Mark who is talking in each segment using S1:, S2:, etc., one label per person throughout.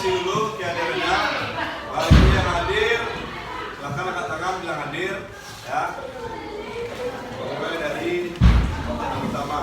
S1: absensi dulu kehadirannya. Bagi yang hadir, silakan angkat tangan bilang hadir. Ya. Mulai dari yang utama.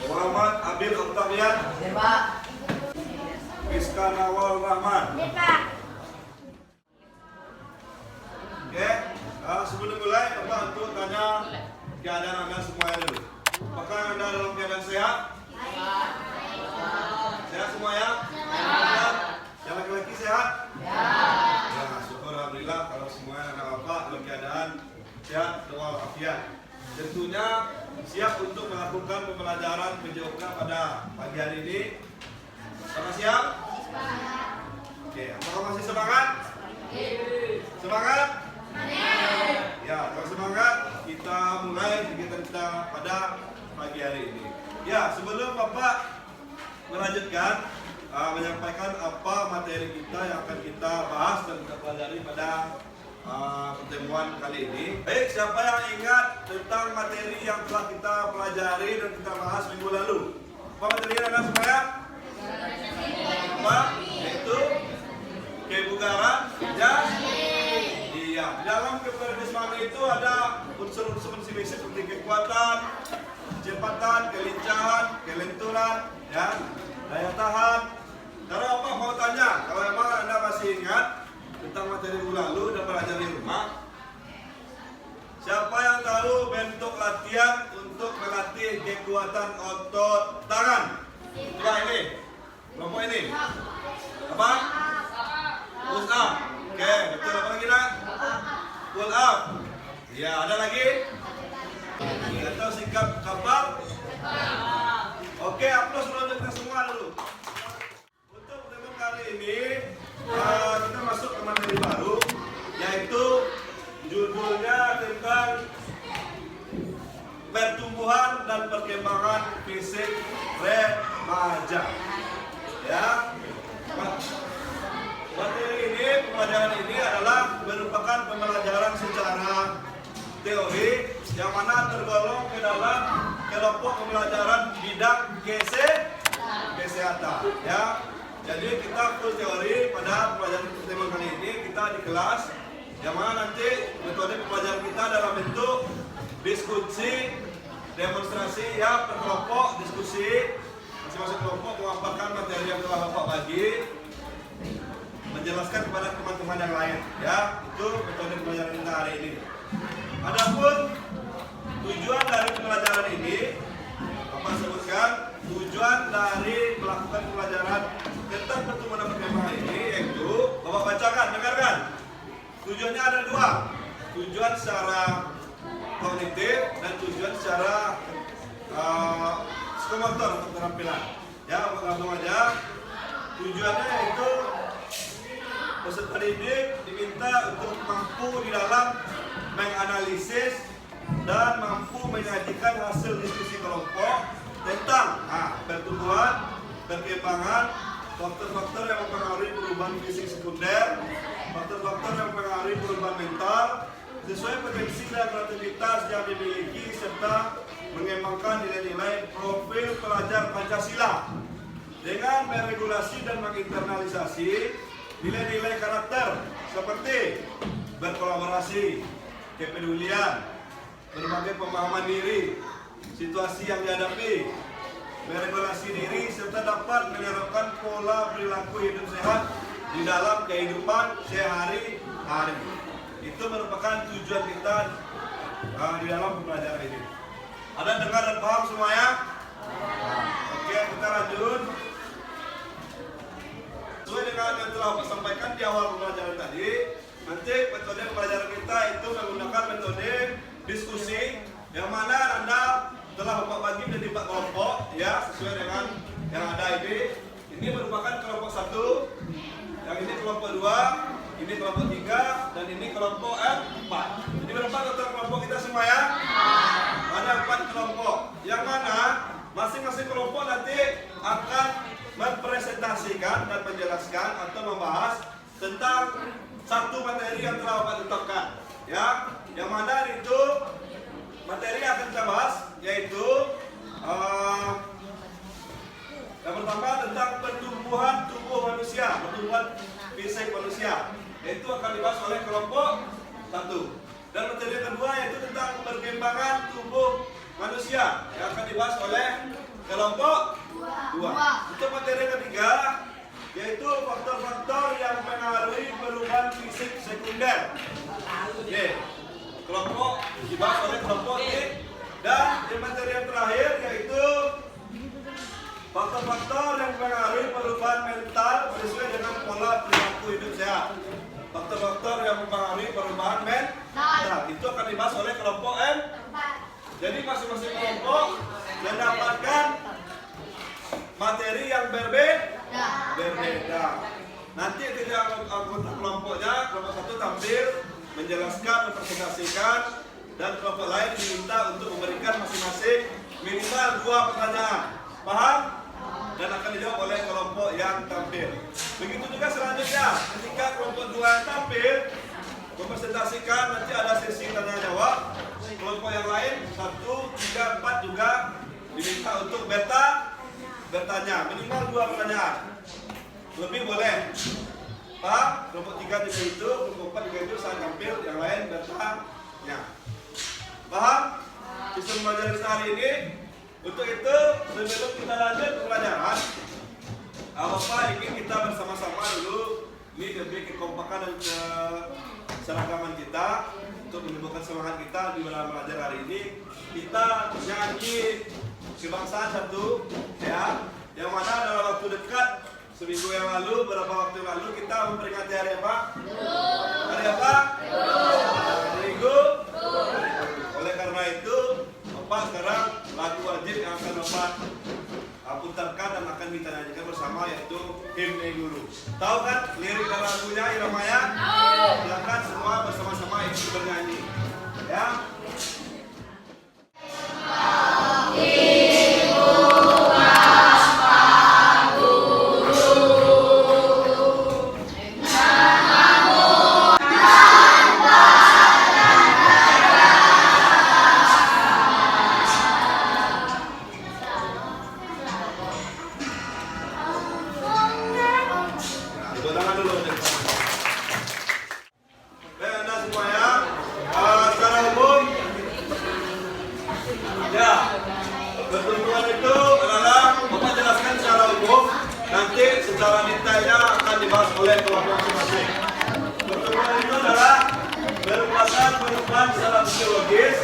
S1: Muhammad Abil Octavian. Rizka Nawal Rahman. Oke, sebelum mulai, Bapak untuk tanya keadaan Anda semuanya dulu. Apakah Anda dalam keadaan sehat? Sehat semua ya? Sehat. Yang laki-laki sehat? Ya, syukur alhamdulillah kalau semuanya anak Bapak dalam keadaan sehat walafiat. Tentunya siap untuk melakukan pembelajaran PJOK pada pagi hari ini. Sama siap? Oke, apakah masih semangat? Semangat? Ya, kalau semangat kita mulai kegiatan kita pada pagi hari ini. Ya, sebelum Bapak melanjutkan menyampaikan apa materi kita yang akan kita bahas dan kita pelajari pada pertemuan kali ini. Baik, siapa yang ingat tentang materi yang telah kita pelajari dan kita bahas minggu lalu? Apa materinya Anda semuanya? Apa? Yaitu kebugaran ya. Iya, di dalam kebugaran jasmani itu ada unsur-unsur seperti kekuatan, kecepatan, kelincahan, kelenturan, ya, daya tahan. Karena apa mau tanya? Kalau memang Anda masih ingat tentang materi minggu lalu dan belajar di rumah, siapa yang tahu bentuk latihan untuk melatih kekuatan otot tangan? Coba ini, kelompok ini. Apa? Push up. Oke, betul apa lagi nak? Pull up. Ya, ada lagi? Atau sikap kapal? Oke, aplaus untuk kita semua dulu. Untuk pertemuan kali ini kita masuk ke materi baru, yaitu judulnya tentang pertumbuhan dan perkembangan fisik remaja. Ya, materi ini, pembelajaran ini adalah merupakan pembelajaran secara teori yang mana tergolong ke dalam kelompok pembelajaran bidang kesehatan. Ya, jadi kita full teori pada pembelajaran pertemuan kali ini kita di kelas, yang mana nanti metode pembelajaran kita dalam bentuk diskusi, demonstrasi, ya per kelompok diskusi, masing-masing kelompok memaparkan materi yang telah Bapak bagi, menjelaskan kepada teman-teman yang lain. Ya, itu metode pembelajaran kita hari ini. Adapun tujuan dari pembelajaran ini, Bapak sebutkan tujuan dari melakukan pembelajaran tentang pertumbuhan dan perkembangan ini, yaitu Bapak bacakan, dengarkan. Tujuannya ada dua, tujuan secara kognitif dan tujuan secara psikomotor atau keterampilan. Ya, langsung aja. Tujuannya yaitu peserta didik diminta untuk mampu di dalam menganalisis dan mampu menyajikan hasil diskusi kelompok tentang pertumbuhan, perkembangan, faktor-faktor yang mempengaruhi perubahan fisik sekunder, faktor-faktor yang mempengaruhi perubahan mental, sesuai potensi dan kreativitas yang dimiliki serta mengembangkan nilai-nilai profil pelajar Pancasila dengan meregulasi dan menginternalisasi nilai-nilai karakter seperti berkolaborasi, kepedulian, berbagai pemahaman diri, situasi yang dihadapi, meregulasi diri serta dapat menerapkan pola perilaku hidup sehat di dalam kehidupan sehari-hari. Itu merupakan tujuan kita di dalam pembelajaran ini. Ada dengar dan paham semuanya? Oke, kita lanjut. Sesuai dengan yang telah Bapak sampaikan di awal pembelajaran tadi, nanti metode pembelajaran kita itu menggunakan metode diskusi, yang mana Anda telah Bapak bagi menjadi 4 kelompok, ya, sesuai dengan yang ada ini. Ini merupakan kelompok 1, yang ini kelompok 2, ini kelompok 3, dan ini kelompok 4. Jadi berapa total kelompok kita semua ya? Ada 4 kelompok, yang mana masing-masing kelompok nanti akan mempresentasikan dan menjelaskan atau membahas tentang satu materi yang telah Bapak tetapkan, ya, yang mana itu materi yang akan kita bahas yaitu yang pertama tentang pertumbuhan tubuh manusia. akan dibahas oleh kelompok 1. Dan materi yang kedua yaitu tentang perkembangan tubuh manusia yang akan dibahas oleh kelompok 2. Untuk materi yang ketiga yaitu faktor-faktor yang mempengaruhi perubahan fisik sekunder. Oke, kelompok dibahas oleh kelompok ini. Dan di materi yang terakhir yaitu faktor-faktor yang mempengaruhi perubahan mental sesuai dengan pola perilaku hidup sehat. Faktor-faktor yang mempengaruhi perubahan mental itu akan dibahas oleh kelompok M. Jadi masing-masing kelompok mendapatkan materi yang berbeda. Nanti ketika anggota kelompoknya, kelompok 1 tampil menjelaskan, mempresentasikan, dan kelompok lain diminta untuk memberikan masing-masing minimal 2 pertanyaan. Paham? Dan akan dijawab oleh kelompok yang tampil. Begitu juga selanjutnya, ketika kelompok 2 yang tampil mempresentasikan, nanti ada sesi tanya jawab. Kelompok yang lain 1, 3, 4 juga diminta untuk bertanya minimal 2 pertanyaan. Lebih boleh. Paham? Kelompok 3 juga itu, kelompok 4 juga itu saat tampil, yang lain bertanya. Paham? Sistem belajar kita hari ini. Untuk itu, sebelum kita lanjut ke pelajaran, Bapak ingin kita bersama-sama dulu ini lebih kekompakan dan keseragaman kita untuk menumbuhkan semangat kita di dalam belajar hari ini. Kita nyanyi kebangsaan 1 ya, yang mana dalam waktu dekat seminggu yang lalu, beberapa waktu lalu kita memperingati hari apa? Hari apa? Hari Minggu. Oleh karena itu, Bapak sekarang lagu wajib yang akan Bapak putarkan dan akan kita nyanyikan bersama yaitu Himne Guru. Tahu kan lirik dan lagunya iramanya? Silakan semua bersama-sama ikut bernyanyi. Ya. Secara detailnya akan dibahas oleh kelompok masing-masing. Pertemuan itu adalah merupakan perubahan secara fisiologis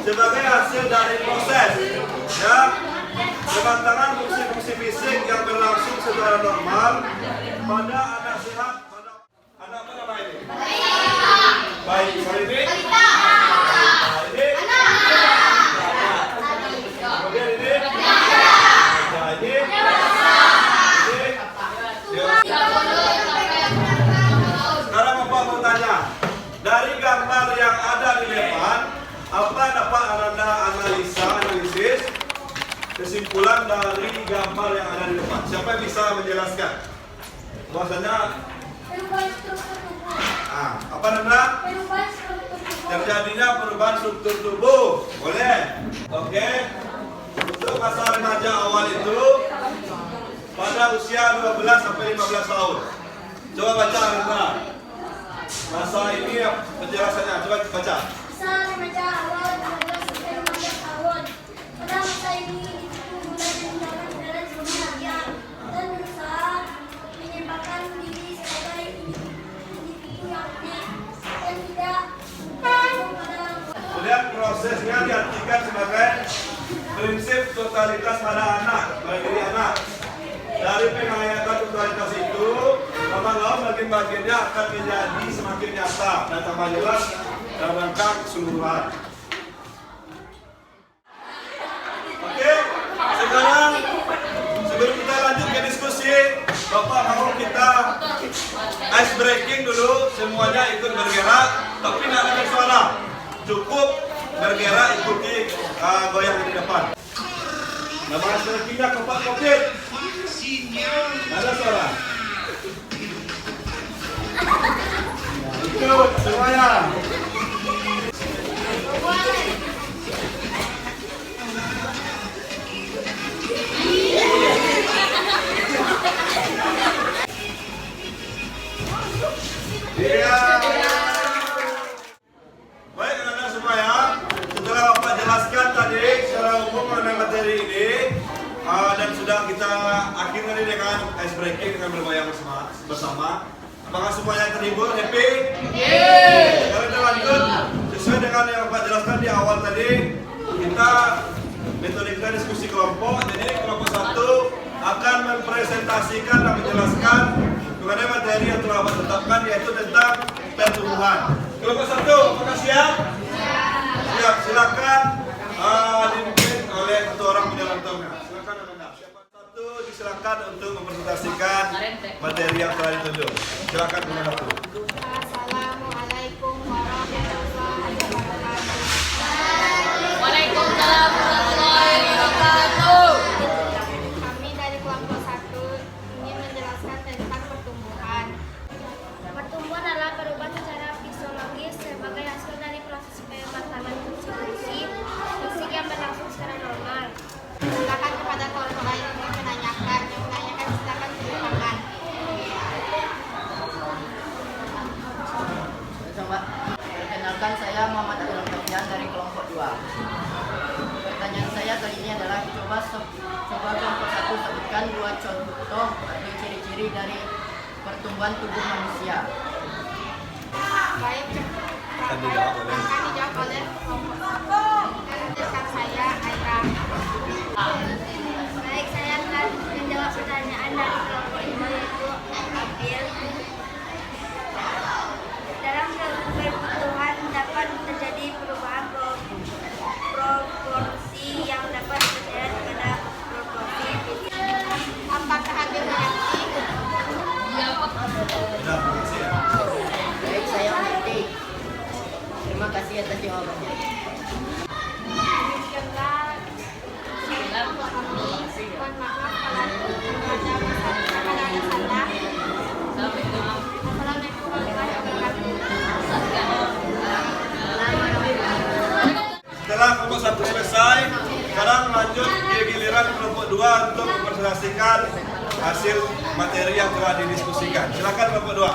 S1: sebagai hasil dari proses ya pembentangan fungsi-fungsi fisik yang berlangsung secara normal pada anak sehat. Pada anak apa nama ini? Baik. Kali ini? Kemudian ini? Sekarang Bapak mau tanya, dari gambar yang ada di depan, apa dapat Anda analisis kesimpulan dari gambar yang ada di depan? Siapa yang bisa menjelaskan? Bahasanya apa Nanda? Terjadinya perubahan struktur tubuh. Boleh? Oke. Untuk masa remaja awal itu pada usia 12 sampai 15 tahun. Coba baca Nanda. Masa ini penjelasannya, coba baca.
S2: Masa remaja awal 12 sampai 15 tahun. Pada masa ini itu mulai menggunakan kendaraan sebelumnya dan berusaha menyempatkan diri sebagai individu yang unik dan tidak bergantung pada.
S1: Kemudian prosesnya diartikan sebagai prinsip totalitas pada anak, pada diri anak. Dari penghayatan totalitas itu, lama-lama bagian-bagiannya akan menjadi semakin nyata dan tambah jelas dalam rangka keseluruhan. Oke, sekarang sebelum kita lanjut ke diskusi, Bapak mau kita ice breaking dulu, semuanya ikut bergerak, tapi tidak ada suara. Cukup bergerak ikuti goyang di depan. Nama ice breakingnya Bapak Kopit. Ada suara. Ikut semuanya. Iya. sudah kita akhiri tadi dengan ice breaking dengan berbayang bersama. Apakah semuanya terhibur, happy? Sekarang kita lanjut sesuai dengan yang Bapak jelaskan di awal tadi. Kita metode kita diskusi kelompok. Jadi kelompok 1 akan mempresentasikan dan menjelaskan mengenai materi yang telah Bapak tetapkan, yaitu tentang pertumbuhan. Kelompok 1, apakah siap? Siap, silakan dipimpin oleh satu orang moderatornya. Silakan Anda. Siapa satu disilakan untuk mempresentasikan materi yang telah ditunjuk. Silakan moderator.
S3: Assalamualaikum warahmatullahi wabarakatuh.
S4: Waalaikumsalam warahmatullahi wabarakatuh.
S3: Kami dari kelompok 1 ingin menjelaskan tentang pertumbuhan.
S2: Pertumbuhan adalah perubahan secara fisiologis sebagai hasil dari proses pematanan fungsi fisik yang berlangsung secara normal.
S3: Silakan kepada kelompok lain untuk menanyakan. Yang menanyakan silakan turun tangan.
S4: Perkenalkan, saya Muhammad Abdul Fauzan dari kelompok 2. Pertanyaan saya kali ini adalah coba kelompok 1 sebutkan 2 contoh atau ciri-ciri dari pertumbuhan tubuh manusia.
S3: Baik,
S1: Akan dijawab oleh
S3: akan dijawab oleh kelompok 1. Dekat saya Aira.
S2: Baik, saya akan menjawab pertanyaan dari kelompok ini, yaitu Abil. Dalam pertumbuhan dapat terjadi perubahan proporsi yang dapat terjadi pada proporsi fisik.
S3: Apakah Abil mengerti?
S1: Sudah, terima kasih ya.
S4: Baik, saya mengerti. Terima kasih atas jawabannya.
S3: Demikianlah kelompok kami. Mohon maaf kalau ada salah. Assalamualaikum warahmatullahi wabarakatuh.
S1: Setelah kelompok 1 selesai, sekarang lanjut ke giliran kelompok 2 untuk mempresentasikan hasil materi yang telah didiskusikan. Silakan kelompok 2.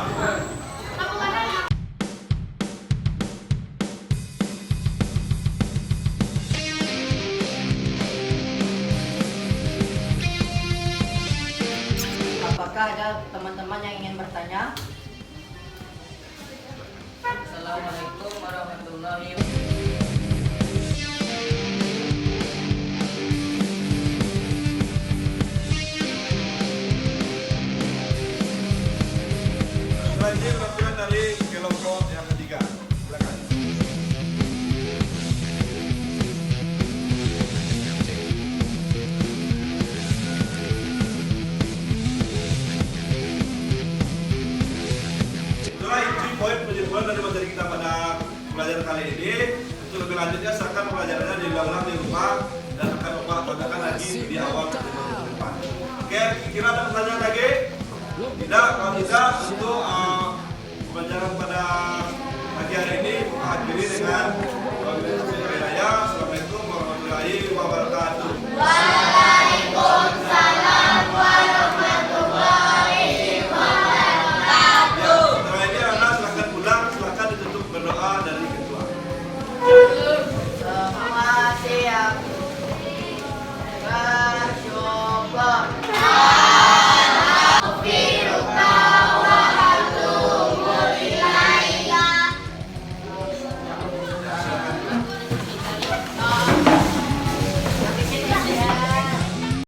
S4: Apakah ada teman-teman yang ingin bertanya? Assalamualaikum warahmatullahi wabarakatuh.
S1: Selanjutnya penampilan dari kelompok yang ketiga. Silakan. Setelah inti poin penjelasan dari materi kita pada pelajaran kali ini, untuk lebih lanjutnya silakan pelajarannya diulang-ulang di rumah dan akan Bapak bacakan lagi di awal depan. Oke, kira ada pertanyaan lagi? Tidak, kalau tidak untuk pelajaran pada pagi hari ini akhiri dengan